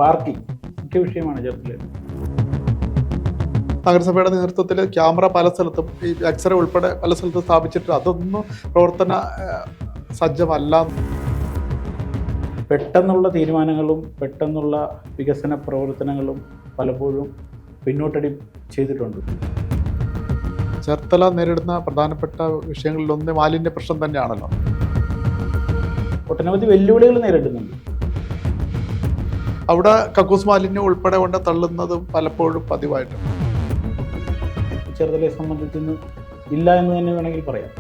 Parking മുഖ്യ വിഷയമാണ് ചേർത്തല. നഗരസഭയുടെ നേതൃത്വത്തിൽ ക്യാമറ പല സ്ഥലത്തും ഈ എക്സ്റേ ഉൾപ്പെടെ പല സ്ഥലത്തും സ്ഥാപിച്ചിട്ട് അതൊന്നും പ്രവർത്തന സജ്ജമല്ല. പെട്ടെന്നുള്ള തീരുമാനങ്ങളും പെട്ടെന്നുള്ള വികസന പ്രവർത്തനങ്ങളും പലപ്പോഴും പിന്നോട്ടടി ചെയ്തിട്ടുണ്ട്. ചേർത്തല നേരിടുന്ന പ്രധാനപ്പെട്ട വിഷയങ്ങളിലൊന്ന് മാലിന്യ പ്രശ്നം തന്നെയാണല്ലോ. ഒട്ടനവധി വെല്ലുവിളികൾ നേരിടുന്നുണ്ട്. അവിടെ കക്കൂസ് മാലിന്യം ഉൾപ്പെടെ കൊണ്ട് തള്ളുന്നതും പലപ്പോഴും പതിവായിട്ടുണ്ട്. ചേർത്തലയെ സംബന്ധിച്ച് ഇല്ല എന്ന് തന്നെ വേണമെങ്കിൽ പറയാം.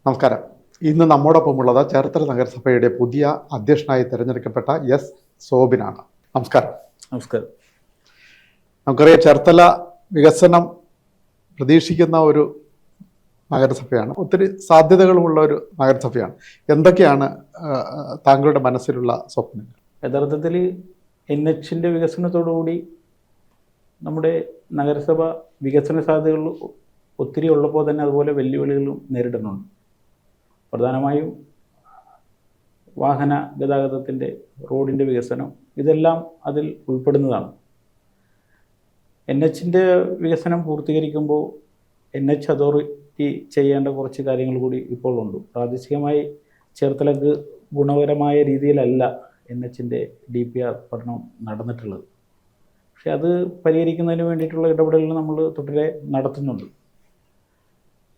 നമസ്കാരം. ഇന്ന് നമ്മോടൊപ്പമുള്ളത് ചേർത്തല നഗരസഭയുടെ പുതിയ അധ്യക്ഷനായി തിരഞ്ഞെടുക്കപ്പെട്ട എസ് സോബിനാണ്. നമസ്കാരം. നമസ്കാരം. നമുക്കറിയാം, ചേർത്തല വികസനം പ്രതീക്ഷിക്കുന്ന ഒരു നഗരസഭയാണ്, ഒത്തിരി സാധ്യതകളുമുള്ള ഒരു നഗരസഭയാണ്. എന്തൊക്കെയാണ് താങ്കളുടെ മനസ്സിലുള്ള സ്വപ്നങ്ങൾ? യഥാർത്ഥത്തിൽ NH വികസനത്തോടുകൂടി നമ്മുടെ നഗരസഭ വികസന സാധ്യതകൾ ഒത്തിരി ഉള്ളപ്പോൾ തന്നെ അതുപോലെ വെല്ലുവിളികളും നേരിടുന്നുണ്ട്. പ്രധാനമായും വാഹന ഗതാഗതത്തിൻ്റെ, റോഡിൻ്റെ വികസനം, ഇതെല്ലാം അതിൽ ഉൾപ്പെടുന്നതാണ്. NH വികസനം പൂർത്തീകരിക്കുമ്പോൾ NH അതോറിറ്റി ചെയ്യേണ്ട കുറച്ച് കാര്യങ്ങൾ കൂടി ഇപ്പോൾ ഉണ്ട്. പ്രാദേശികമായി ചേർത്തലക്ക് ഗുണകരമായ രീതിയിലല്ല NH DPR പഠനം നടന്നിട്ടുള്ളത്. പക്ഷെ അത് പരിഹരിക്കുന്നതിന് വേണ്ടിയിട്ടുള്ള ഇടപെടലുകൾ നമ്മൾ തുടരെ നടത്തുന്നുണ്ട്.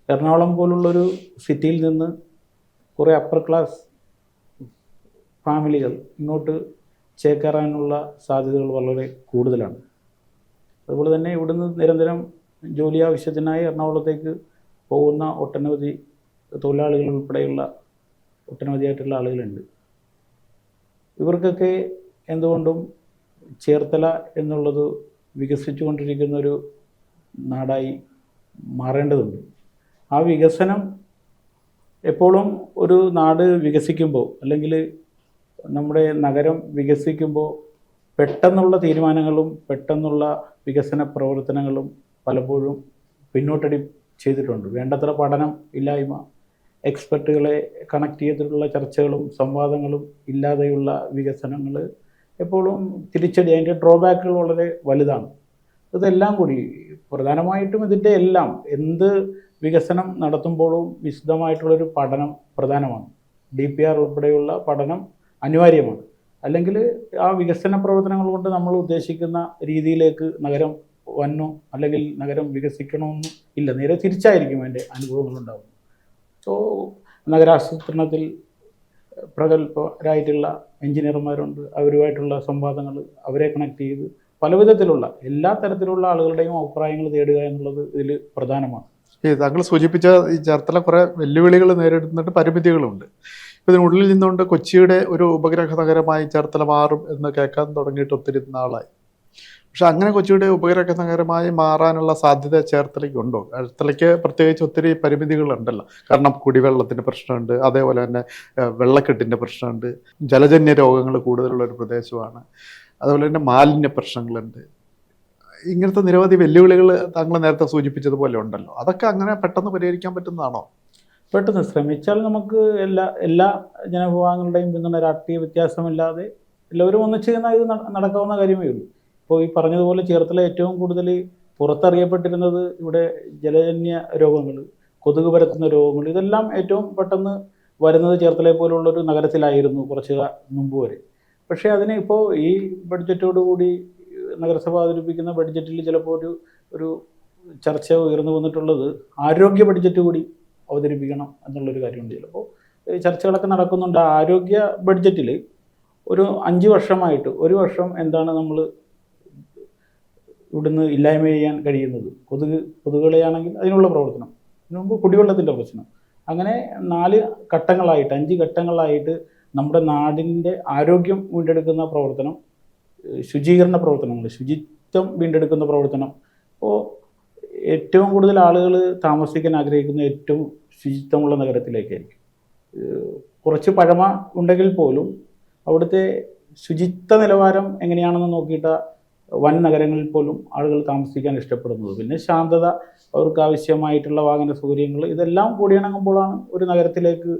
എറണാകുളം പോലുള്ളൊരു സിറ്റിയിൽ നിന്ന് കുറേ അപ്പർ ക്ലാസ് ഫാമിലികൾ ഇങ്ങോട്ട് ചേക്കേറാനുള്ള സാധ്യതകൾ വളരെ കൂടുതലാണ്. അതുപോലെ തന്നെ ഇവിടുന്ന് നിരന്തരം ജോലി ആവശ്യത്തിനായി എറണാകുളത്തേക്ക് പോകുന്ന ഒട്ടനവധി തൊഴിലാളികൾ ഉൾപ്പെടെയുള്ള ഒട്ടനവധിയായിട്ടുള്ള ആളുകളുണ്ട്. ഇവർക്കൊക്കെ എന്തുകൊണ്ടും ചേർത്തല എന്നുള്ളത് വികസിച്ചു കൊണ്ടിരിക്കുന്ന ഒരു നാടായി മാറേണ്ടതുണ്ട്. ആ വികസനം എപ്പോഴും ഒരു നാട് വികസിക്കുമ്പോൾ, അല്ലെങ്കിൽ നമ്മുടെ നഗരം വികസിക്കുമ്പോൾ പെട്ടെന്നുള്ള തീരുമാനങ്ങളും പെട്ടെന്നുള്ള വികസന പ്രവർത്തനങ്ങളും പലപ്പോഴും പിന്നോട്ടടി ചെയ്തിട്ടുണ്ട്. വേണ്ടത്ര പഠനം ഇല്ലായ്മ, എക്സ്പെർട്ടുകളെ കണക്ട് ചെയ്തിട്ടുള്ള ചർച്ചകളും സംവാദങ്ങളും ഇല്ലാതെയുള്ള വികസനങ്ങൾ എപ്പോഴും തിരിച്ചടി, അതിൻ്റെ ഡ്രോബാക്കുകൾ വളരെ വലുതാണ്. ഇതെല്ലാം കൂടി പ്രധാനമായിട്ടും ഇതിൻ്റെ എല്ലാം എന്ത് വികസനം നടത്തുമ്പോഴും വിശദമായിട്ടുള്ളൊരു പഠനം പ്രധാനമാണ്. DPR ഉൾപ്പെടെയുള്ള പഠനം അനിവാര്യമാണ്. അല്ലെങ്കിൽ ആ വികസന പ്രവർത്തനങ്ങൾ കൊണ്ട് നമ്മൾ ഉദ്ദേശിക്കുന്ന രീതിയിലേക്ക് നഗരം വന്നു, അല്ലെങ്കിൽ നഗരം വികസിക്കണമെന്നും ഇല്ല. നേരെ തിരിച്ചായിരിക്കും അതിൻ്റെ അനുഭവങ്ങളുണ്ടാകും. സോ നഗരാസൂത്രണത്തിൽ പ്രഗത്ഭരായിട്ടുള്ള എഞ്ചിനീയർമാരുണ്ട്. അവരുമായിട്ടുള്ള സംവാദങ്ങൾ, അവരെ കണക്ട് ചെയ്ത് പല വിധത്തിലുള്ള എല്ലാ തരത്തിലുള്ള ആളുകളുടെയും അഭിപ്രായങ്ങൾ തേടുക എന്നുള്ളത് ഇതിൽ പ്രധാനമാണ്. താങ്കൾ സൂചിപ്പിച്ച ഈ ചേർത്തല കുറേ വെല്ലുവിളികൾ നേരിടുന്നിട്ട് പരിമിതികളുണ്ട്. ഇതിനുള്ളിൽ നിന്നുകൊണ്ട് കൊച്ചിയുടെ ഒരു ഉപഗ്രഹ നഗരമായി ചേർത്തല മാറും എന്ന് കേൾക്കാൻ തുടങ്ങിയിട്ട് ഒത്തിരി നാളായി. പക്ഷെ അങ്ങനെ കൊച്ചിയുടെ ഉപഗ്രഹ നഗരമായി മാറാനുള്ള സാധ്യത ചേർത്തലയ്ക്കുണ്ടോ? ചേർത്തലയ്ക്ക് പ്രത്യേകിച്ച് ഒത്തിരി പരിമിതികളുണ്ടല്ലോ. കാരണം കുടിവെള്ളത്തിൻ്റെ പ്രശ്നമുണ്ട്, അതേപോലെ തന്നെ വെള്ളക്കെട്ടിൻ്റെ പ്രശ്നമുണ്ട്, ജലജന്യ രോഗങ്ങൾ കൂടുതലുള്ളൊരു പ്രദേശമാണ്, അതുപോലെ തന്നെ മാലിന്യ പ്രശ്നങ്ങളുണ്ട്. ഇങ്ങനത്തെ നിരവധി വെല്ലുവിളികൾ താങ്കൾ നേരത്തെ സൂചിപ്പിച്ചതുപോലെ ഉണ്ടല്ലോ. അതൊക്കെ അങ്ങനെ പെട്ടെന്ന് പരിഹരിക്കാൻ പറ്റുന്നതാണോ? പെട്ടെന്ന് ശ്രമിച്ചാൽ നമുക്ക് എല്ലാ ജനവിഭാഗങ്ങളുടെയും പിന്തുണ, രാഷ്ട്രീയ വ്യത്യാസമില്ലാതെ എല്ലാവരും ഒന്നിച്ച് ചെയ്യുന്ന ഇത് നടക്കാവുന്ന കാര്യമേ ഉള്ളൂ. ഇപ്പോൾ ഈ പറഞ്ഞതുപോലെ ചേർത്തല ഏറ്റവും കൂടുതൽ പുറത്തറിയപ്പെട്ടിരുന്നത് ഇവിടെ ജലജന്യ രോഗങ്ങൾ, കൊതുക് പരത്തുന്ന രോഗങ്ങൾ, ഇതെല്ലാം ഏറ്റവും പെട്ടെന്ന് വരുന്നത് ചേർത്തലയെ പോലുള്ളൊരു നഗരത്തിലായിരുന്നു കുറച്ച് മുമ്പ് വരെ. പക്ഷേ അതിന് ഇപ്പോൾ ഈ ബഡ്ജറ്റോടുകൂടി നഗരസഭ അവതരിപ്പിക്കുന്ന ബഡ്ജറ്റിൽ ചിലപ്പോൾ ഒരു ചർച്ച ഉയർന്നു വന്നിട്ടുള്ളത് ആരോഗ്യ ബഡ്ജറ്റ് കൂടി അവതരിപ്പിക്കണം എന്നുള്ളൊരു കാര്യമുണ്ട്. ചിലപ്പോൾ ചർച്ചകളൊക്കെ നടക്കുന്നുണ്ട്. ആരോഗ്യ ബഡ്ജറ്റിൽ ഒരു 5 വർഷമായിട്ട്, ഒരു വർഷം എന്താണ് നമ്മൾ ഇവിടുന്ന് ഇല്ലായ്മ ചെയ്യാൻ കഴിയുന്നത്, കൊതുകുകളെയാണെങ്കിൽ അതിനുള്ള പ്രവർത്തനം, അതിനു മുമ്പ് കുടിവെള്ളത്തിൻ്റെ പ്രശ്നം, അങ്ങനെ 4 ഘട്ടങ്ങളായിട്ട് 5 ഘട്ടങ്ങളായിട്ട് നമ്മുടെ നാടിൻ്റെ ആരോഗ്യം വീണ്ടെടുക്കുന്ന പ്രവർത്തനം, ശുചീകരണ പ്രവർത്തനങ്ങൾ, ശുചിത്വം വീണ്ടെടുക്കുന്ന പ്രവർത്തനം. അപ്പോൾ ഏറ്റവും കൂടുതൽ ആളുകൾ താമസിക്കാൻ ആഗ്രഹിക്കുന്ന ഏറ്റവും ശുചിത്വമുള്ള നഗരത്തിലേക്കായിരിക്കും. കുറച്ച് പഴമ ഉണ്ടെങ്കിൽ പോലും അവിടുത്തെ ശുചിത്വ നിലവാരം എങ്ങനെയാണെന്ന് നോക്കിയിട്ട് വൻ നഗരങ്ങളിൽ പോലും ആളുകൾ താമസിക്കാൻ ഇഷ്ടപ്പെടുന്നത്. പിന്നെ ശാന്തത, അവർക്ക് ആവശ്യമായിട്ടുള്ള വാഹന സൗകര്യങ്ങൾ, ഇതെല്ലാം കൂടിയിണങ്ങുമ്പോഴാണ് ഒരു നഗരത്തിലേക്ക്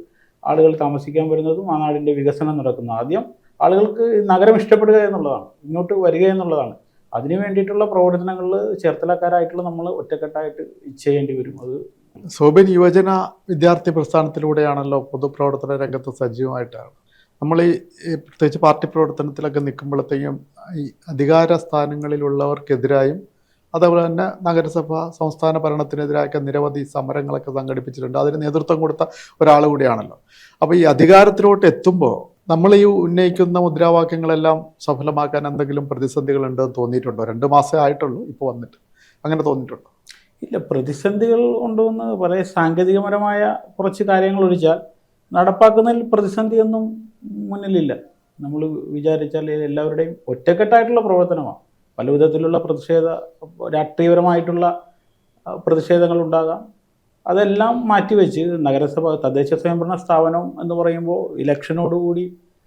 ആളുകൾ താമസിക്കാൻ വരുന്നതും ആ നാടിൻ്റെ വികസനം നടക്കുന്നത്. ആദ്യം ആളുകൾക്ക് നഗരം ഇഷ്ടപ്പെടുക എന്നുള്ളതാണ്, ഇങ്ങോട്ട് വരിക എന്നുള്ളതാണ്. അതിനു വേണ്ടിയിട്ടുള്ള പ്രവർത്തനങ്ങൾ ചേർത്തലക്കാരായിട്ടുള്ള നമ്മൾ ഒറ്റക്കെട്ടായിട്ട് ചെയ്യേണ്ടി വരും. അത് സോബിൻ യുവജന വിദ്യാർത്ഥി പ്രസ്ഥാനത്തിലൂടെയാണല്ലോ പൊതുപ്രവർത്തന രംഗത്ത് സജീവമായിട്ടാണ്. നമ്മൾ ഈ പ്രത്യേകിച്ച് പാർട്ടി പ്രവർത്തനത്തിലൊക്കെ നിൽക്കുമ്പോഴത്തേക്കും ഈ അധികാര സ്ഥാനങ്ങളിലുള്ളവർക്കെതിരായും അതേപോലെ തന്നെ നഗരസഭ സംസ്ഥാന ഭരണത്തിനെതിരായൊക്കെ നിരവധി സമരങ്ങളൊക്കെ സംഘടിപ്പിച്ചിട്ടുണ്ട്. അതിന് നേതൃത്വം കൊടുത്ത ഒരാൾ കൂടിയാണല്ലോ. അപ്പോൾ ഈ അധികാരത്തിലോട്ട് എത്തുമ്പോൾ നമ്മൾ ഈ ഉന്നയിക്കുന്ന മുദ്രാവാക്യങ്ങളെല്ലാം സഫലമാക്കാൻ എന്തെങ്കിലും പ്രതിസന്ധികളുണ്ടെന്ന് തോന്നിയിട്ടുണ്ടോ? 2 മാസമേ ആയിട്ടുള്ളൂ ഇപ്പോൾ വന്നിട്ട്, അങ്ങനെ തോന്നിയിട്ടുണ്ടോ? ഇല്ല, പ്രതിസന്ധികൾ ഉണ്ടെന്ന് പറയാൻ സാങ്കേതികപരമായ കുറച്ച് കാര്യങ്ങൾ ഒഴിച്ചാൽ നടപ്പാക്കുന്നതിൽ പ്രതിസന്ധിയൊന്നും മുന്നിലില്ല. നമ്മൾ വിചാരിച്ചാൽ എല്ലാവരുടെയും ഒറ്റക്കെട്ടായിട്ടുള്ള പ്രവർത്തനമാണ്. പല വിധത്തിലുള്ള രാഷ്ട്രീയപരമായിട്ടുള്ള പ്രതിഷേധങ്ങൾ ഉണ്ടാകാം. അതെല്ലാം മാറ്റിവെച്ച് നഗരസഭ തദ്ദേശ സ്വയംഭരണ സ്ഥാപനം എന്ന് പറയുമ്പോൾ ഇലക്ഷനോടുകൂടി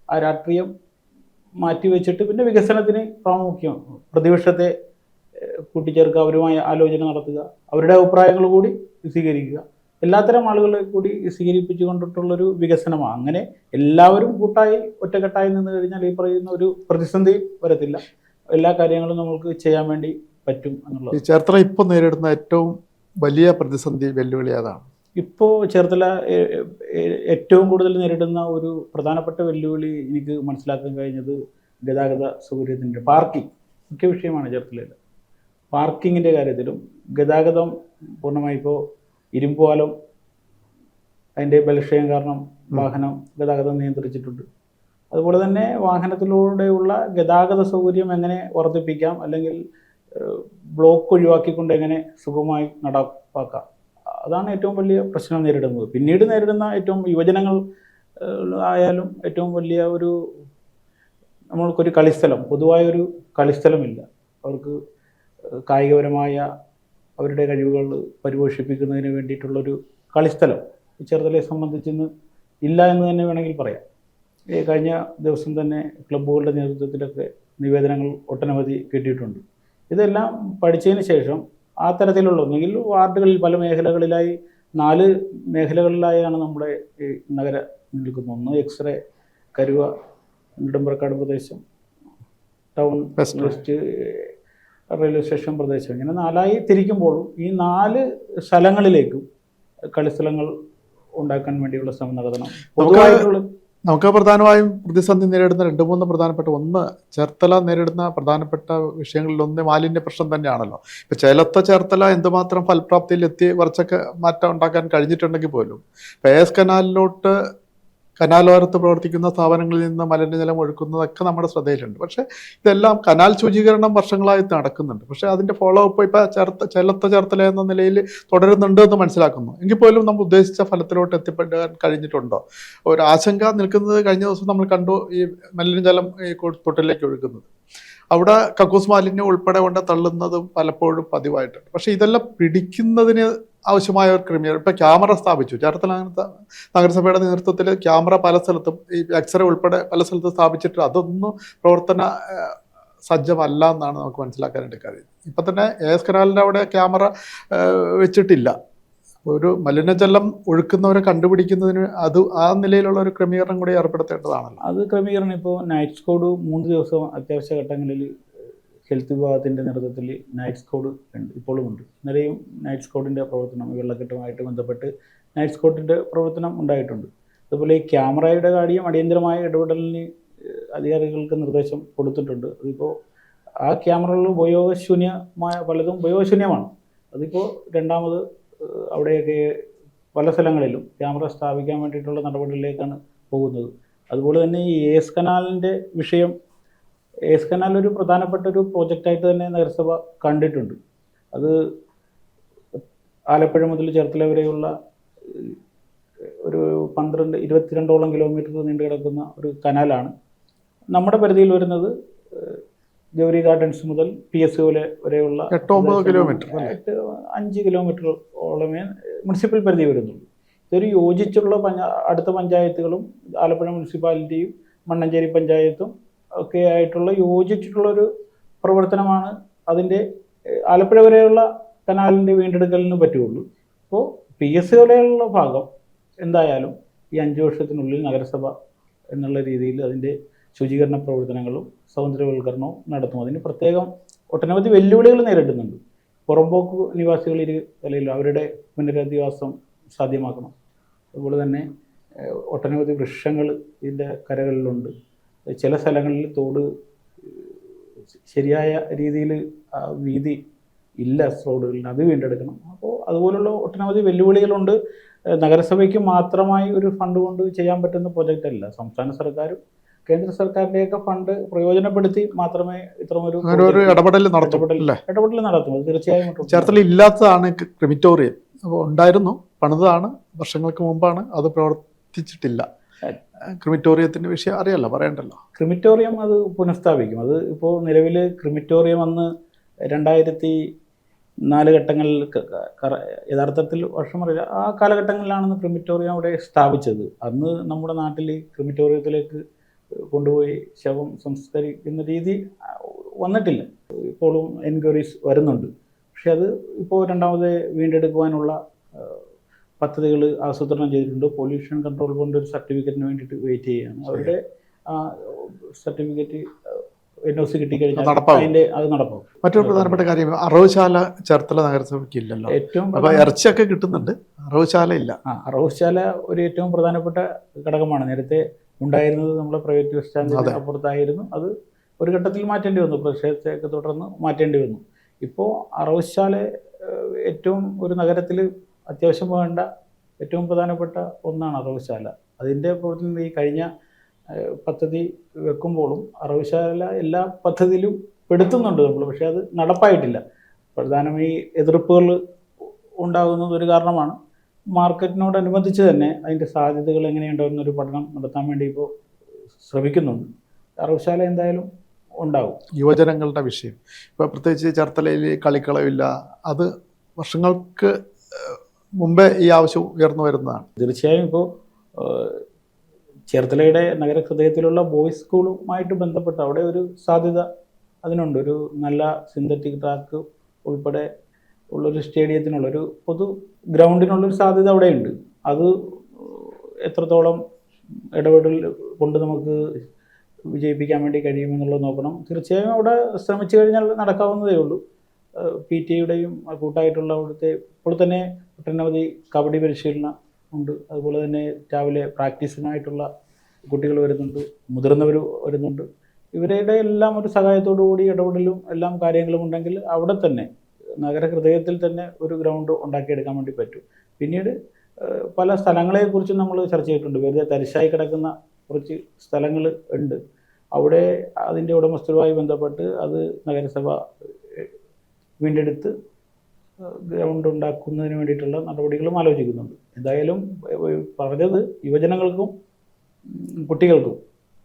ആ രാഷ്ട്രീയം മാറ്റിവെച്ചിട്ട് പിന്നെ വികസനത്തിന് പ്രാമുഖ്യം, പ്രതിപക്ഷത്തെ കൂട്ടിച്ചേർക്കുക, അവരുമായി ആലോചന നടത്തുക, അവരുടെ അഭിപ്രായങ്ങൾ കൂടി സ്വീകരിക്കുക, എല്ലാത്തരം ആളുകളെ കൂടി സ്വീകരിപ്പിച്ചു കൊണ്ടിട്ടുള്ളൊരു വികസനമാണ്. അങ്ങനെ എല്ലാവരും കൂട്ടായി ഒറ്റക്കെട്ടായി നിന്ന് കഴിഞ്ഞാൽ ഈ പറയുന്ന ഒരു പ്രതിസന്ധി വരത്തില്ല. എല്ലാ കാര്യങ്ങളും നമുക്ക് ചെയ്യാൻ വേണ്ടി പറ്റും എന്നുള്ളത്. ഈ ചേർത്തല ഇപ്പോൾ നേരിടുന്ന ഏറ്റവും വലിയ പ്രതിസന്ധി, വെല്ലുവിളി അതാണ്. ഇപ്പോൾ ചേർത്തല ഏറ്റവും കൂടുതൽ നേരിടുന്ന ഒരു പ്രധാനപ്പെട്ട വെല്ലുവിളി എനിക്ക് മനസ്സിലാക്കാൻ കഴിഞ്ഞത് ഗതാഗത സൗകര്യത്തിൻ്റെ പാർക്കിംഗ് മുഖ്യ വിഷയമാണ്. ചേർത്തലയിൽ പാർക്കിങ്ങിൻ്റെ കാര്യത്തിലും ഗതാഗതം പൂർണ്ണമായി ഇപ്പോൾ ഇരുമ്പുപാലം അതിൻ്റെ ബലക്ഷയം കാരണം വാഹനം ഗതാഗതം നിയന്ത്രിച്ചിട്ടുണ്ട്. അതുപോലെ തന്നെ വാഹനത്തിലൂടെയുള്ള ഗതാഗത സൗകര്യം എങ്ങനെ വർദ്ധിപ്പിക്കാം, അല്ലെങ്കിൽ ബ്ലോക്ക് ഒഴിവാക്കിക്കൊണ്ട് എങ്ങനെ സുഗമമായി നടപ്പാക്കാം, അതാണ് ഏറ്റവും വലിയ പ്രശ്നം നേരിടുന്നത്. പിന്നീട് നേരിടുന്ന ഏറ്റവും യുവജനങ്ങൾ ആയാലും ഏറ്റവും വലിയ ഒരു നമ്മൾക്കൊരു കളിസ്ഥലം, പൊതുവായൊരു കളിസ്ഥലമില്ല. അവർക്ക് കായികപരമായ അവരുടെ കഴിവുകൾ പരിപോഷിപ്പിക്കുന്നതിന് വേണ്ടിയിട്ടുള്ളൊരു കളിസ്ഥലം ചേർത്തലയെ സംബന്ധിച്ചിന്ന് ഇല്ല എന്ന് തന്നെ വേണമെങ്കിൽ പറയാം. കഴിഞ്ഞ ദിവസം തന്നെ ക്ലബ്ബുകളുടെ നേതൃത്വത്തിലൊക്കെ നിവേദനങ്ങൾ ഒട്ടനവധി കിട്ടിയിട്ടുണ്ട്. ഇതെല്ലാം പഠിച്ചതിന് ശേഷം ആ തരത്തിലുള്ള ഒന്നെങ്കിൽ വാർഡുകളിൽ പല മേഖലകളിലായി 4 മേഖലകളിലായാണ് നമ്മുടെ ഈ നഗരം നിൽക്കുന്നത്. ഒന്ന് എക്സ്റേ, കരുവ, നെടുമ്പ്രക്കാട് പ്രദേശം, ടൗൺ വെസ്റ്റ്, റെയിൽവേ സ്റ്റേഷൻ പ്രദേശം, ഇങ്ങനെ 4ആയി തിരിക്കുമ്പോഴും ഈ 4 സ്ഥലങ്ങളിലേക്കും കളിസ്ഥലങ്ങൾ ഉണ്ടാക്കാൻ വേണ്ടിയുള്ള ശ്രമം നടത്തണം. പൊതുവായിട്ടുള്ള നമുക്ക് പ്രധാനമായും പ്രതിസന്ധി നേരിടുന്ന 2-3 പ്രധാനപ്പെട്ട, ഒന്ന് ചേർത്തല നേരിടുന്ന പ്രധാനപ്പെട്ട വിഷയങ്ങളിലൊന്ന് മാലിന്യ പ്രശ്നം തന്നെയാണല്ലോ. ഇപ്പം ചേർത്തല എന്തുമാത്രം ഫലപ്രാപ്തിയിൽ എത്തി കുറച്ചൊക്കെ മാറ്റം ഉണ്ടാക്കാൻ കഴിഞ്ഞിട്ടുണ്ടെങ്കിൽ പോലും പേസ് കനാലിലോട്ട്, കനാലോരത്ത് പ്രവർത്തിക്കുന്ന സ്ഥാപനങ്ങളിൽ നിന്ന് മലിനജലം ഒഴുക്കുന്നതൊക്കെ നമ്മുടെ ശ്രദ്ധയിലുണ്ട്. പക്ഷേ ഇതെല്ലാം കനാൽ ശുചീകരണം വർഷങ്ങളായി നടക്കുന്നുണ്ട്. പക്ഷേ അതിൻ്റെ ഫോളോ അപ്പ് ഇപ്പോൾ ചേർത്തല എന്ന നിലയിൽ തുടരുന്നുണ്ട് എന്ന് മനസ്സിലാക്കുന്നു. എങ്കിൽ പോലും നമ്മൾ ഉദ്ദേശിച്ച ഫലത്തിലോട്ട് എത്തിപ്പെടാൻ കഴിഞ്ഞിട്ടുണ്ടോ? ഒരു ആശങ്ക നിൽക്കുന്നത് കഴിഞ്ഞ ദിവസം നമ്മൾ കണ്ടു, ഈ മലിനജലം ഈ തൊട്ടിലേക്ക് ഒഴുകുന്നത്. അവിടെ കക്കൂസ് മാലിന്യം ഉൾപ്പെടെ കൊണ്ട് തള്ളുന്നതും പലപ്പോഴും പതിവായിട്ടുണ്ട്. പക്ഷേ ഇതെല്ലാം പിടിക്കുന്നതിന് ആവശ്യമായ ഒരു ക്രമീകരണം, ഇപ്പോൾ ക്യാമറ സ്ഥാപിച്ചു. ചേർത്തല നഗരസഭയുടെ നേതൃത്വത്തിൽ ക്യാമറ പല സ്ഥലത്തും, ഈ എക്സ്റേ ഉൾപ്പെടെ പല സ്ഥലത്തും സ്ഥാപിച്ചിട്ട് അതൊന്നും പ്രവർത്തന സജ്ജമല്ല എന്നാണ് നമുക്ക് മനസ്സിലാക്കാനായിട്ട് കഴിയും. ഇപ്പം തന്നെ എസ് കനാലിൻ്റെ അവിടെ ക്യാമറ വെച്ചിട്ടില്ല. ഒരു മലിനജലം ഒഴുക്കുന്നവരെ കണ്ടുപിടിക്കുന്നതിന് ആ നിലയിലുള്ള ഒരു ക്രമീകരണം കൂടി ഏർപ്പെടുത്തേണ്ടതാണല്ലോ. അത് ക്രമീകരണം ഇപ്പോൾ നൈറ്റ് സ്ക്വാഡ് 3 ദിവസം അത്യാവശ്യ ഘട്ടങ്ങളിൽ ഹെൽത്ത് വിഭാഗത്തിൻ്റെ നേതൃത്വത്തിൽ നൈറ്റ് സ്ക്വാഡ് ഇപ്പോഴും ഉണ്ട്. ഇന്നലെയും നൈറ്റ് സ്ക്വാഡിൻ്റെ പ്രവർത്തനം, വെള്ളക്കെട്ടുമായിട്ട് ബന്ധപ്പെട്ട് നൈറ്റ് സ്ക്വാഡിൻ്റെ പ്രവർത്തനം ഉണ്ടായിട്ടുണ്ട്. അതുപോലെ ഈ ക്യാമറയുടെ കാര്യം അടിയന്തരമായ ഇടപെടലിന് അധികാരികൾക്ക് നിർദ്ദേശം കൊടുത്തിട്ടുണ്ട്. അതിപ്പോൾ ആ ക്യാമറകൾ പലതും ഉപയോഗശൂന്യമാണ്. അതിപ്പോൾ രണ്ടാമത് അവിടെയൊക്കെ പല സ്ഥലങ്ങളിലും ക്യാമറ സ്ഥാപിക്കാൻ വേണ്ടിയിട്ടുള്ള നടപടികളിലേക്കാണ് പോകുന്നത്. അതുപോലെ തന്നെ ഈ എസ് കനാലിൻ്റെ വിഷയം, എസ് കനാൽ ഒരു പ്രധാനപ്പെട്ട ഒരു പ്രോജക്റ്റായിട്ട് തന്നെ നഗരസഭ കണ്ടിട്ടുണ്ട്. അത് ആലപ്പുഴ മുതൽ ചേർത്തല വരെയുള്ള ഒരു 22 കിലോമീറ്റർ നീണ്ടു കിടക്കുന്ന ഒരു കനാലാണ്. നമ്മുടെ പരിധിയിൽ വരുന്നത് ഗൗരി ഗാർഡൻസ് മുതൽ PSC വരെയുള്ള 8-9 കിലോമീറ്റർ, 5 കിലോമീറ്ററോളമേ മുനിസിപ്പൽ പരിധി വരുന്നുള്ളൂ. ഇതൊരു യോജിച്ചുള്ള അടുത്ത പഞ്ചായത്തുകളും ആലപ്പുഴ മുനിസിപ്പാലിറ്റിയും മണ്ണഞ്ചേരി പഞ്ചായത്തും ഒക്കെ ആയിട്ടുള്ള യോജിച്ചിട്ടുള്ളൊരു പ്രവർത്തനമാണ് അതിൻ്റെ ആലപ്പുഴ വരെയുള്ള കനാലിൻ്റെ വീണ്ടെടുക്കലിന് പറ്റുകയുള്ളൂ. അപ്പോൾ PSC വരെയുള്ള ഭാഗം എന്തായാലും ഈ 5 വർഷത്തിനുള്ളിൽ നഗരസഭ എന്നുള്ള രീതിയിൽ അതിൻ്റെ ശുചീകരണ പ്രവർത്തനങ്ങളും സൗന്ദര്യവൽക്കരണവും നടത്തും. അതിന് പ്രത്യേകം ഒട്ടനവധി വെല്ലുവിളികൾ നേരിടുന്നുണ്ട്. പുറമ്പോക്ക് നിവാസികൾ നിലയിൽ അവരുടെ പുനരധിവാസം സാധ്യമാക്കണം. അതുപോലെ തന്നെ ഒട്ടനവധി വൃക്ഷങ്ങൾ ഇതിൻ്റെ കരകളിലുണ്ട്. ചില സ്ഥലങ്ങളിൽ തോട് ശരിയായ രീതിയിൽ വീതി ഇല്ല റോഡുകളിൽ, അത് വീണ്ടെടുക്കണം. അപ്പോൾ അതുപോലുള്ള ഒട്ടനവധി വെല്ലുവിളികളുണ്ട്. നഗരസഭയ്ക്ക് മാത്രമായി ഒരു ഫണ്ട് കൊണ്ട് ചെയ്യാൻ പറ്റുന്ന പ്രൊജക്റ്റ് അല്ല. സംസ്ഥാന സർക്കാരും കേന്ദ്ര സർക്കാരിൻ്റെയൊക്കെ ഫണ്ട് പ്രയോജനപ്പെടുത്തി മാത്രമേ ഇത്തരമൊരു ഇടപെടൽ നടത്തും. അത് തീർച്ചയായും. ചേർത്തല ഇല്ലാത്തതാണ് ക്രിമിറ്റോറിയം. അപ്പോൾ ഉണ്ടായിരുന്നു, പണിതാണ്, വർഷങ്ങൾക്ക് മുമ്പാണ്, അത് പ്രവർത്തിച്ചിട്ടില്ല. ക്രിമിറ്റോറിയത്തിൻ്റെ വിഷയം അറിയാലോ, പറയണ്ടല്ലോ. ക്രിമിറ്റോറിയം അത് പുനഃസ്ഥാപിക്കും. അത് ഇപ്പോൾ നിലവിൽ ക്രിമിറ്റോറിയം അന്ന് 2004 ഘട്ടങ്ങളിൽ യഥാർത്ഥത്തിൽ വർഷം അറിയില്ല, ആ കാലഘട്ടങ്ങളിലാണെന്ന് ക്രിമിറ്റോറിയം അവിടെ സ്ഥാപിച്ചത്. അന്ന് നമ്മുടെ നാട്ടിൽ ക്രിമിറ്റോറിയത്തിലേക്ക് കൊണ്ടുപോയി ശവം സംസ്കരിക്കുന്ന രീതി വന്നിട്ടില്ല. ഇപ്പോഴും എൻക്വയറീസ് വരുന്നുണ്ട്. പക്ഷെ അത് ഇപ്പോൾ രണ്ടാമത് വീണ്ടെടുക്കുവാനുള്ള പദ്ധതികൾ ആസൂത്രണം ചെയ്തിട്ടുണ്ട്. പൊല്യൂഷൻ കൺട്രോൾ ബോർഡിൻ്റെ ഒരു സർട്ടിഫിക്കറ്റിന് വേണ്ടിയിട്ട് വെയിറ്റ് ചെയ്യുകയാണ്. അവരുടെ സർട്ടിഫിക്കറ്റ് NOC കിട്ടിക്കഴിഞ്ഞാൽ അത് നടപ്പാകും. മറ്റൊരു പ്രധാനപ്പെട്ട കാര്യം, അറവുശാല ചേർത്തല നഗരസഭയ്ക്ക് ഇല്ലല്ലോ. ഏറ്റവും ഇറച്ചിയൊക്കെ കിട്ടുന്നുണ്ട്, അറവുശാല ഇല്ല. അറവുശാല ഒരു ഏറ്റവും പ്രധാനപ്പെട്ട ഘടകമാണ്. നേരത്തെ ഉണ്ടായിരുന്നത് നമ്മുടെ പ്രൈവറ്റ് ബസ് സ്റ്റാൻഡിന് അപ്പുറത്തായിരുന്നു. അത് ഒരു ഘട്ടത്തിൽ മാറ്റേണ്ടി വന്നു, പ്രതിഷേധത്തെയൊക്കെ തുടർന്ന് മാറ്റേണ്ടി വന്നു. ഇപ്പോൾ അറവുശാല ഏറ്റവും ഒരു നഗരത്തിൽ അത്യാവശ്യം വേണ്ട ഏറ്റവും പ്രധാനപ്പെട്ട ഒന്നാണ് അറവുശാല. അതിൻ്റെ പ്രവർത്തനം ഈ കഴിഞ്ഞ പദ്ധതി വെക്കുമ്പോഴും അറവുശാല എല്ലാ പദ്ധതിയിലും പെടുത്തുന്നുണ്ട് നമ്മൾ, പക്ഷേ അത് നടപ്പായിട്ടില്ല. പ്രധാനമായി എതിർപ്പുകൾ ഉണ്ടാകുന്നത് ഒരു കാരണമാണ്. മാർക്കറ്റിനോടനുബന്ധിച്ച് തന്നെ അതിൻ്റെ സാധ്യതകൾ എങ്ങനെയുണ്ടാകുന്നൊരു പഠനം നടത്താൻ വേണ്ടി ഇപ്പോൾ ശ്രമിക്കുന്നുണ്ട്. അറവുശാല എന്തായാലും ഉണ്ടാവും. യുവജനങ്ങളുടെ വിഷയം ഇപ്പോൾ പ്രത്യേകിച്ച് ചേർത്തലയിൽ കളിക്കളമില്ല, അത് വർഷങ്ങൾക്ക് മുമ്പേ ഈ ആവശ്യം ഉയർന്നു വരുന്നതാണ്. തീർച്ചയായും ഇപ്പോൾ ചേർത്തലയുടെ നഗരഹൃദയത്തിലുള്ള ബോയ്സ് സ്കൂളുമായിട്ട് ബന്ധപ്പെട്ട് അവിടെ ഒരു സാധ്യത അതിനുണ്ട്. ഒരു നല്ല സിന്തറ്റിക് ട്രാക്ക് ഉൾപ്പെടെ ഉള്ളൊരു സ്റ്റേഡിയത്തിനുള്ളൊരു പൊതു ഗ്രൗണ്ടിനുള്ളൊരു സാധ്യത അവിടെയുണ്ട്. അത് എത്രത്തോളം ഇടപെടൽ കൊണ്ട് നമുക്ക് വിജയിപ്പിക്കാൻ വേണ്ടി കഴിയുമെന്നുള്ളത് നോക്കണം. തീർച്ചയായും അവിടെ ശ്രമിച്ചു കഴിഞ്ഞാൽ നടക്കാവുന്നതേ ഉള്ളൂ. PTA-യുടെയും കൂട്ടായിട്ടുള്ള അവിടുത്തെ ഇപ്പോൾ തന്നെ ഒട്ടനവധി കബഡി പരിശീലനം ഉണ്ട്. അതുപോലെ തന്നെ രാവിലെ പ്രാക്ടീസിനായിട്ടുള്ള കുട്ടികൾ വരുന്നുണ്ട്, മുതിർന്നവർ വരുന്നുണ്ട്. ഇവരുടെ എല്ലാം ഒരു സഹായത്തോടു കൂടി ഇടപെടലും എല്ലാം കാര്യങ്ങളും ഉണ്ടെങ്കിൽ അവിടെ തന്നെ നഗരഹൃദയത്തിൽ തന്നെ ഒരു ഗ്രൗണ്ട് ഉണ്ടാക്കിയെടുക്കാൻ വേണ്ടി പറ്റും. പിന്നീട് പല സ്ഥലങ്ങളെക്കുറിച്ചും നമ്മൾ ചർച്ച ചെയ്തിട്ടുണ്ട്. വെറുതെ തരിശായി കിടക്കുന്ന കുറച്ച് സ്ഥലങ്ങൾ ഉണ്ട്. അവിടെ അതിൻ്റെ ഉടമസ്ഥരുമായി ബന്ധപ്പെട്ട് അത് നഗരസഭ വീണ്ടെടുത്ത് ഗ്രൗണ്ട് ഉണ്ടാക്കുന്നതിന് വേണ്ടിയിട്ടുള്ള നടപടികളും ആലോചിക്കുന്നുണ്ട്. എന്തായാലും പറഞ്ഞത് യുവജനങ്ങൾക്കും കുട്ടികൾക്കും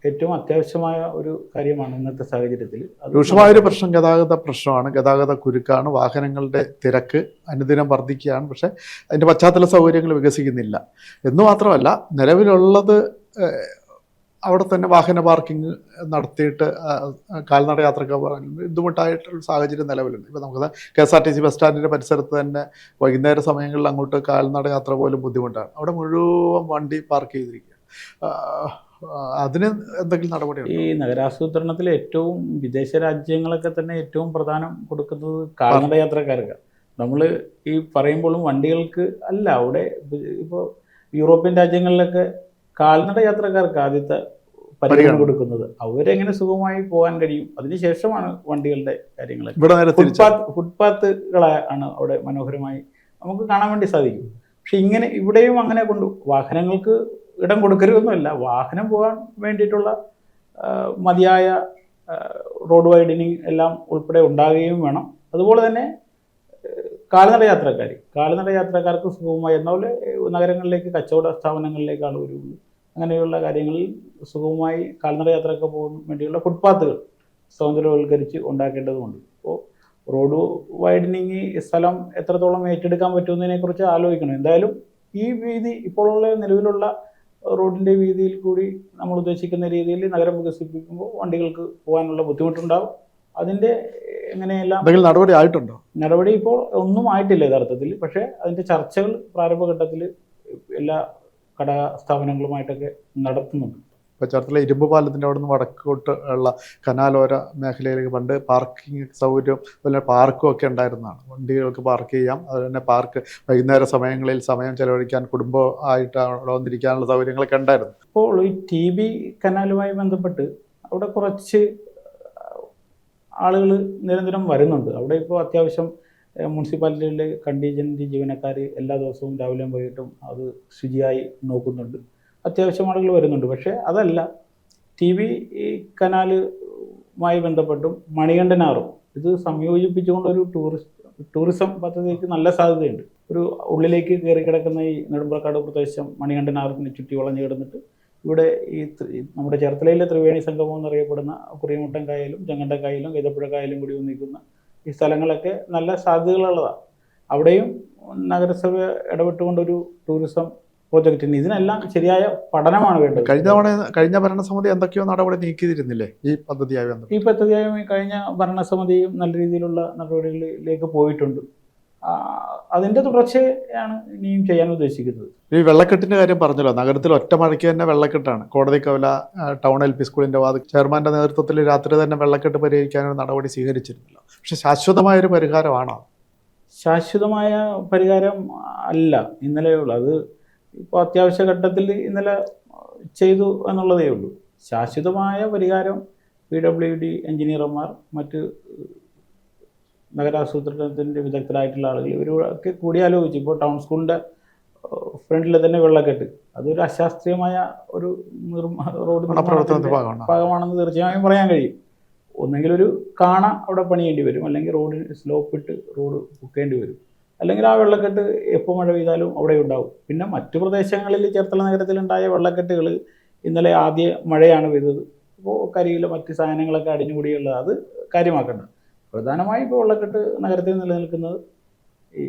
ഏറ്റവും അത്യാവശ്യമായ ഒരു കാര്യമാണ് ഇന്നത്തെ സാഹചര്യത്തിൽ. രൂക്ഷമായൊരു പ്രശ്നം ഗതാഗത പ്രശ്നമാണ്, ഗതാഗത കുരുക്കാണ്, വാഹനങ്ങളുടെ തിരക്ക് അനുദിനം വർദ്ധിക്കുകയാണ്. പക്ഷേ അതിൻ്റെ പശ്ചാത്തല സൗകര്യങ്ങൾ വികസിക്കുന്നില്ല എന്ന് മാത്രമല്ല, നിലവിലുള്ളത് അവിടെ തന്നെ വാഹന പാർക്കിംഗ് നടത്തിയിട്ട് കാൽനട യാത്രക്കാർ ബുദ്ധിമുട്ടായിട്ടുള്ള സാഹചര്യം നിലവിലുണ്ട്. ഇപ്പോൾ നമുക്ക് KSRTC ബസ് സ്റ്റാൻഡിൻ്റെ പരിസരത്ത് തന്നെ വൈകുന്നേര സമയങ്ങളിൽ അങ്ങോട്ട് കാൽനട യാത്ര പോലും ബുദ്ധിമുട്ടാണ്. അവിടെ മുഴുവൻ വണ്ടി പാർക്ക് ചെയ്തിരിക്കുക. അതിന് എന്തെങ്കിലും നടപടിയുണ്ട്? ഈ നഗരാസൂത്രണത്തിൽ ഏറ്റവും വിദേശ രാജ്യങ്ങളൊക്കെ തന്നെ ഏറ്റവും പ്രധാനം കൊടുക്കുന്നത് കാൽനട യാത്രക്കാർക്ക്. നമ്മൾ ഈ പറയുമ്പോഴും വണ്ടികൾക്ക് അല്ല. അവിടെ ഇപ്പോൾ യൂറോപ്യൻ രാജ്യങ്ങളിലൊക്കെ കാൽനട യാത്രക്കാർക്ക് ആദ്യത്തെ പരിഗണന കൊടുക്കുന്നത്. അവരെങ്ങനെ സുഖമായി പോകാൻ കഴിയും, അതിനുശേഷമാണ് വണ്ടികളുടെ കാര്യങ്ങൾ. ഫുട്പാത്തുകളാണ് അവിടെ മനോഹരമായി നമുക്ക് കാണാൻ വേണ്ടി സാധിക്കും. പക്ഷെ ഇങ്ങനെ ഇവിടെയും അങ്ങനെ വാഹനങ്ങൾക്ക് ഇടം കൊടുക്കരുതെന്നുമല്ല, വാഹനം പോകാൻ വേണ്ടിയിട്ടുള്ള മതിയായ റോഡ് വൈഡനിങ് എല്ലാം ഉൾപ്പെടെ ഉണ്ടാകുകയും വേണം. അതുപോലെ തന്നെ കാൽനട യാത്രക്കാർക്ക് സുഗമമായി, എന്നാൽ നഗരങ്ങളിലേക്ക് കച്ചവട സ്ഥാപനങ്ങളിലേക്ക് ആൾ വരുള്ളൂ. അങ്ങനെയുള്ള കാര്യങ്ങളിൽ സുഗമമായി കാൽനട യാത്രയ്ക്ക് പോകാൻ വേണ്ടിയുള്ള ഫുട്പാത്തുകൾ സൗന്ദര്യവൽക്കരിച്ച് ഉണ്ടാക്കേണ്ടതുണ്ട്. അപ്പോൾ റോഡ് വൈഡനിങ് സ്ഥലം എത്രത്തോളം ഏറ്റെടുക്കാൻ പറ്റുന്നതിനെക്കുറിച്ച് ആലോചിക്കണം. എന്തായാലും ഈ വീതി ഇപ്പോഴുള്ള നിലവിലുള്ള റോഡിൻ്റെ വീതിയിൽ കൂടി നമ്മൾ ഉദ്ദേശിക്കുന്ന രീതിയിൽ നഗരം വികസിപ്പിക്കുമ്പോൾ വണ്ടികൾക്ക് പോകാനുള്ള ബുദ്ധിമുട്ടുണ്ടാകും. അതിൻ്റെ എങ്ങനെയെല്ലാം നടപടി ആയിട്ടുണ്ടോ? നടപടി ഇപ്പോൾ ഒന്നും ആയിട്ടില്ല യഥാർത്ഥത്തിൽ. പക്ഷേ അതിൻ്റെ ചർച്ചകൾ പ്രാരംഭഘട്ടത്തിൽ എല്ലാ ഘടക സ്ഥാപനങ്ങളുമായിട്ടൊക്കെ നടത്തുന്നുണ്ട്. ഇപ്പോൾ ചേർത്തല ഇരുമ്പ് പാലത്തിൻ്റെ അവിടെ നിന്ന് വടക്കോട്ട് ഉള്ള കനാലോര മേഖലയിലേക്ക് പണ്ട് പാർക്കിംഗ് സൗകര്യം അതുപോലെ പാർക്കും ഒക്കെ ഉണ്ടായിരുന്നതാണ്. വണ്ടികൾക്ക് പാർക്ക് ചെയ്യാം. അതുപോലെ തന്നെ പാർക്ക് വൈകുന്നേര സമയങ്ങളിൽ സമയം ചെലവഴിക്കാൻ കുടുംബമായിട്ട് അവിടെ വന്നിരിക്കാനുള്ള സൗകര്യങ്ങളൊക്കെ ഉണ്ടായിരുന്നു. ഇപ്പോൾ ഈ TB കനാലുമായി ബന്ധപ്പെട്ട് അവിടെ കുറച്ച് ആളുകൾ നിരന്തരം വരുന്നുണ്ട്. അവിടെ ഇപ്പോൾ അത്യാവശ്യം മുനിസിപ്പാലിറ്റിയിലെ കണ്ടീജൻറ്റ് ജീവനക്കാർ എല്ലാ ദിവസവും രാവിലെയും വൈകിട്ടും അത് ശുചിയായി നോക്കുന്നുണ്ട്. അത്യാവശ്യം ആളുകൾ വരുന്നുണ്ട്. പക്ഷേ അതല്ല, TB കനാലുമായി ബന്ധപ്പെട്ടും മണികണ്ഠനാറും ഇത് സംയോജിപ്പിച്ചുകൊണ്ടൊരു ടൂറിസം പദ്ധതിക്ക് നല്ല സാധ്യതയുണ്ട്. ഒരു ഉള്ളിലേക്ക് കയറി കിടക്കുന്ന ഈ നെടുമ്പ്രക്കാട് പ്രദേശം മണികണ്ഠനാറിന് ചുറ്റി വളഞ്ഞു കിടന്നിട്ട് ഇവിടെ ഈ നമ്മുടെ ചേർത്തലയിലെ ത്രിവേണി സംഗമം എന്നറിയപ്പെടുന്ന കുറിയമുട്ടൻ കായലും ചെങ്ങണ്ടൻ കായലും കൈതപ്പുഴ കായലും കൂടി ഒന്നിക്കുന്ന ഈ സ്ഥലങ്ങളൊക്കെ നല്ല സാധ്യതകളുള്ളതാണ്. അവിടെയും നഗരസഭ ഇടപെട്ടുകൊണ്ടൊരു ടൂറിസം പ്രോജക്റ്റിന് ഇതിനെല്ലാം ശരിയായ പഠനമാണ് വേണ്ടത്. കഴിഞ്ഞ ഭരണസമിതി എന്തൊക്കെയോ നടപടി നീക്കിയിരുന്നില്ലേ ഈ പദ്ധതിയായി? ഈ പദ്ധതിയായി കഴിഞ്ഞ ഭരണസമിതിയും നല്ല രീതിയിലുള്ള നടപടികളിലേക്ക് പോയിട്ടുണ്ട്. അതിൻ്റെ തുടർച്ചയാണ് ഇനിയും ചെയ്യാൻ ഉദ്ദേശിക്കുന്നത്. ഈ വെള്ളക്കെട്ടിൻ്റെ കാര്യം പറഞ്ഞല്ലോ. നഗരത്തിൽ ഒറ്റ മഴയ്ക്ക് തന്നെ വെള്ളക്കെട്ടാണ്. കോടതിക്കവല ടൗൺ LP സ്കൂളിൻ്റെ ചെയർമാൻ്റെ നേതൃത്വത്തിൽ രാത്രി തന്നെ വെള്ളക്കെട്ട് പരിഹരിക്കാനൊരു നടപടി സ്വീകരിച്ചിരുന്നല്ലോ. പക്ഷെ ശാശ്വതമായൊരു പരിഹാരമാണോ? ശാശ്വതമായ പരിഹാരം അല്ല. ഇന്നലെയുള്ളൂ അത് ഇപ്പോൾ അത്യാവശ്യ ഘട്ടത്തിൽ ഇന്നലെ ചെയ്തു എന്നുള്ളതേ ഉള്ളൂ. ശാശ്വതമായ പരിഹാരം PWD എഞ്ചിനീയർമാർ, മറ്റ് നഗരാസൂത്രണത്തിൻ്റെ വിദഗ്ധരായിട്ടുള്ള ആളുകൾ ഇവരൊക്കെ കൂടിയാലോചിച്ച് ഇപ്പോൾ ടൗൺ സ്കൂളിൻ്റെ ഫ്രണ്ടിൽ തന്നെ വെള്ളക്കെട്ട് അതൊരു അശാസ്ത്രീയമായ ഒരു റോഡ് ഭാഗമാണെന്ന് തീർച്ചയായും പറയാൻ കഴിയും. ഒന്നെങ്കിൽ ഒരു കാണ അവിടെ പണിയേണ്ടി വരും, അല്ലെങ്കിൽ റോഡിന് സ്ലോപ്പ് ഇട്ട് റോഡ് പൊക്കേണ്ടി വരും, അല്ലെങ്കിൽ ആ വെള്ളക്കെട്ട് എപ്പോൾ മഴ പെയ്താലും അവിടെ ഉണ്ടാവും. പിന്നെ മറ്റു പ്രദേശങ്ങളിൽ ചേർത്തല നഗരത്തിലുണ്ടായ വെള്ളക്കെട്ടുകൾ ഇന്നലെ ആദ്യ മഴയാണ് പെയ്തത്. അപ്പോൾ കരിയിലെ മറ്റ് സാധനങ്ങളൊക്കെ അടിഞ്ഞുകൂടിയുള്ളത് അത് കാര്യമാക്കേണ്ട. പ്രധാനമായും ഇപ്പോൾ വെള്ളക്കെട്ട് നഗരത്തിൽ നിലനിൽക്കുന്നത് ഈ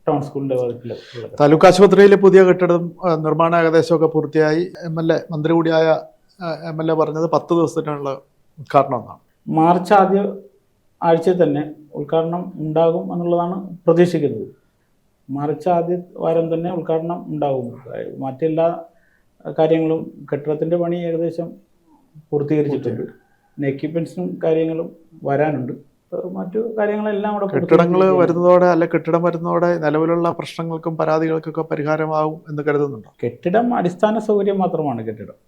ടൗൺ സ്കൂളിൻ്റെ ഭാഗത്തിൽ. താലൂക്ക് ആശുപത്രിയിലെ പുതിയ കെട്ടിടം നിർമ്മാണം ഏകദേശമൊക്കെ പൂർത്തിയായി. മന്ത്രി കൂടിയായ MLA പറഞ്ഞത് 10 ദിവസത്തിനുള്ള ഉദ്ഘാടനം എന്നാണ്. മാർച്ച് ആദ്യ ആഴ്ചയിൽ തന്നെ ഉദ്ഘാടനം ഉണ്ടാകും എന്നുള്ളതാണ് പ്രതീക്ഷിക്കുന്നത്. മാർച്ച് ആദ്യ വാരം തന്നെ ഉദ്ഘാടനം ഉണ്ടാകും. മറ്റെല്ലാ കാര്യങ്ങളും കെട്ടിടത്തിൻ്റെ പണി ഏകദേശം പൂർത്തീകരിച്ചിട്ടുണ്ട്. എക്യുപ്മെൻറ്റ്സും കാര്യങ്ങളും വരാനുണ്ട്. മറ്റു കാര്യങ്ങളെല്ലാം അവിടെ കെട്ടിടങ്ങൾ വരുന്നതോടെ കെട്ടിടം വരുന്നതോടെ നിലവിലുള്ള പ്രശ്നങ്ങൾക്കും പരാതികൾക്കൊക്കെ പരിഹാരമാകും എന്ന് കരുതുന്നുണ്ടോ? കെട്ടിടം അടിസ്ഥാന സൗകര്യം മാത്രമാണ്. കെട്ടിടം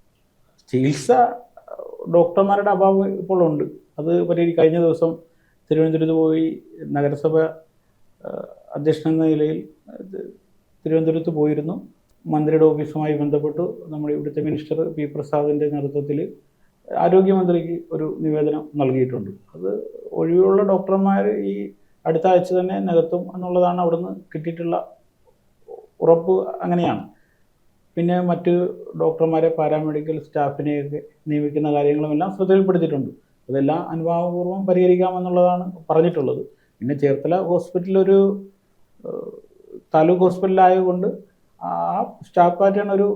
ചികിത്സ ഡോക്ടർമാരുടെ അഭാവം ഇപ്പോൾ ഉണ്ട്. അത് കഴിഞ്ഞ ദിവസം തിരുവനന്തപുരത്ത് പോയി നഗരസഭ അധ്യക്ഷൻ എന്ന നിലയിൽ തിരുവനന്തപുരത്ത് പോയിരുന്നു. മന്ത്രിയുടെ ഓഫീസുമായി ബന്ധപ്പെട്ടു നമ്മുടെ ഇവിടുത്തെ മിനിസ്റ്റർ P. പ്രസാദിൻ്റെ നേതൃത്വത്തിൽ ആരോഗ്യമന്ത്രിക്ക് ഒരു നിവേദനം നൽകിയിട്ടുണ്ട്. അത് ഒഴിവുള്ള ഡോക്ടർമാർ ഈ അടുത്ത ആഴ്ച തന്നെ നികത്തും എന്നുള്ളതാണ് അവിടുന്ന് കിട്ടിയിട്ടുള്ള ഉറപ്പ്. അങ്ങനെയാണ്. പിന്നെ മറ്റ് ഡോക്ടർമാരെ, പാരാമെഡിക്കൽ സ്റ്റാഫിനെയൊക്കെ നിയമിക്കുന്ന കാര്യങ്ങളുമെല്ലാം ശ്രദ്ധയിൽപ്പെടുത്തിയിട്ടുണ്ട്. അതെല്ലാം അനുഭാവപൂർവ്വം പരിഹരിക്കാമെന്നുള്ളതാണ് പറഞ്ഞിട്ടുള്ളത്. പിന്നെ ചേർത്തല ഹോസ്പിറ്റൽ ഒരു താലൂക്ക് ഹോസ്പിറ്റലായതുകൊണ്ട് ആ സ്റ്റാഫ് പാറ്റേൺ ഒരു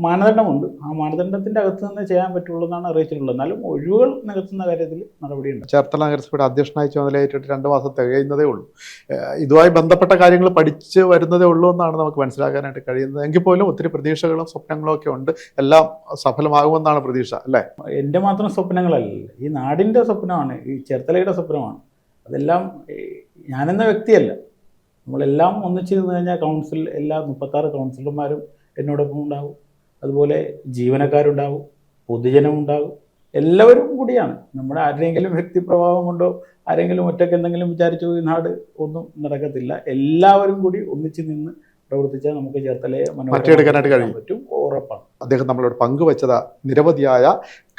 മാനദണ്ഡമുണ്ട്. ആ മാനദണ്ഡത്തിൻ്റെ അകത്ത് നിന്ന് ചെയ്യാൻ പറ്റുള്ളൂ എന്നാണ് അറിയിച്ചിട്ടുള്ളത്. എന്നാലും ഒഴിവുകൾ നികത്തുന്ന കാര്യത്തിൽ നടപടിയുണ്ട്. ചേർത്തല നഗരസഭയുടെ അധ്യക്ഷനായി ചുമതലയേറ്റിട്ട് 2 മാസം തികയുന്നതേ ഉള്ളൂ. ഇതുമായി ബന്ധപ്പെട്ട കാര്യങ്ങൾ പഠിച്ച് വരുന്നതേ ഉള്ളൂ എന്നാണ് നമുക്ക് മനസ്സിലാക്കാനായിട്ട് കഴിയുന്നത്. എങ്കിൽ പോലും ഒത്തിരി പ്രതീക്ഷകളും സ്വപ്നങ്ങളും ഒക്കെ ഉണ്ട്. എല്ലാം സഫലമാകുമെന്നാണ് പ്രതീക്ഷ, അല്ലേ? എൻ്റെ മാത്രം സ്വപ്നങ്ങളല്ല, ഈ നാടിൻ്റെ സ്വപ്നമാണ്, ഈ ചേർത്തലയുടെ സ്വപ്നമാണ്. അതെല്ലാം ഞാനെന്ന വ്യക്തിയല്ല, നമ്മളെല്ലാം ഒന്നിച്ച് നിന്ന് കഴിഞ്ഞാൽ കൗൺസിൽ എല്ലാ 36 കൗൺസിലർമാരും എന്നോടൊപ്പം ഉണ്ടാകും. അതുപോലെ ജീവനക്കാരുണ്ടാകും, പൊതുജനമുണ്ടാകും, എല്ലാവരും കൂടിയാണ്. നമ്മുടെ ആരുടെയെങ്കിലും വ്യക്തിപ്രഭാവം കൊണ്ടോ ആരെങ്കിലും ഒറ്റയ്ക്ക് എന്തെങ്കിലും വിചാരിച്ചു ഈ നാട് ഒന്നും നടക്കത്തില്ല. എല്ലാവരും കൂടി ഒന്നിച്ച് നിന്ന് പ്രവർത്തിച്ചാൽ നമുക്ക് ചേർത്തലയെ മാറ്റിയെടുക്കാനായിട്ട് കഴിയും, പറ്റും, ഉറപ്പാണ്. അദ്ദേഹം നമ്മളോട് പങ്കുവച്ചത് നിരവധിയായ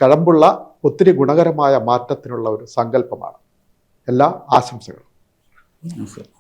കഴമ്പുള്ള ഒത്തിരി ഗുണകരമായ മാറ്റത്തിനുള്ള ഒരു സങ്കല്പമാണ്. എല്ലാ ആശംസകളും. നമസ്കാരം.